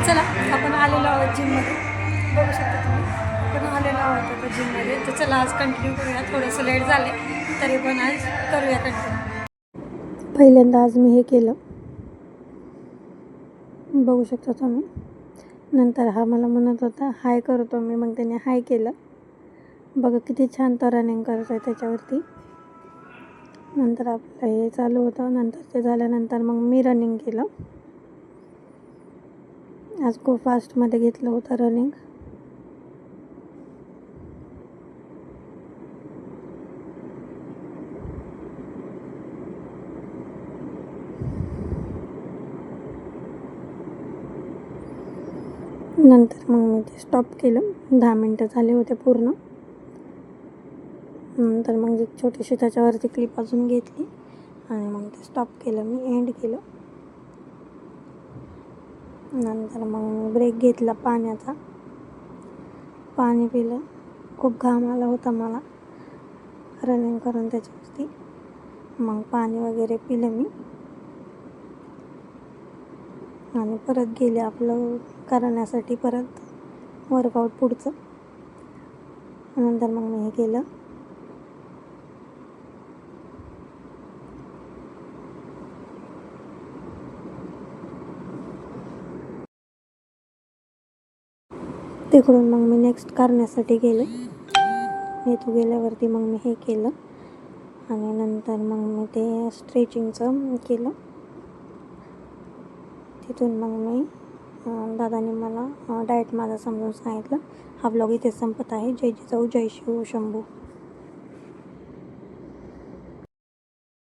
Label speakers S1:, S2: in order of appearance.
S1: चला आपण आलेलो आहोत जिममध्ये, बघू शकता तुम्ही. आपण आलेलो आहोत आता जिममध्ये. तर चला आज कंटिन्यू करूया. थोडंसं लेट झाले तरी पण आज करूया कंटिन्यू. पहिल्यांदा आज मी हे केलं, बघू शकता तुम्ही. नंतर हा मला म्हणत होता हाय करतो मी, मग त्याने हाय केलं. बघा किती छान तो रनिंग करतो आहे त्याच्यावरती. नंतर आपलं हे चालू होतं. नंतर ते झाल्यानंतर मग मी रनिंग केलं. आज खूप फास्टमध्ये घेतलं होतं रनिंग. नंतर मग मी ते स्टॉप केलं. 10 मिनटं झाले होते पूर्ण. नंतर मग एक छोटीशी त्याच्यावरती क्लिप अजून घेतली आणि मग ते स्टॉप केलं, मी एंड केलं. नंतर मग मी ब्रेक घेतला पाण्याचा, पाणी पिलं. खूप घाम आला होता मला रनिंग करून त्याच्यावरती. मग पाणी वगैरे पिलं मी आणि परत गेले आपलं करण्यासाठी परत वर्कआउट पुढचं. नंतर मग मी हे केलं. तिकडून मग मी नेक्स्ट करण्यासाठी गेले. इथं गेल्यावरती मग मी हे केलं आणि नंतर मग मी ते स्ट्रेचिंगचं केलं. तिथून मग मी दादाने मला डाएट माझा समजून सांगितलं. हा व्लॉग इथे संपत आहे. जय जिजाऊ जय शिव शंभू.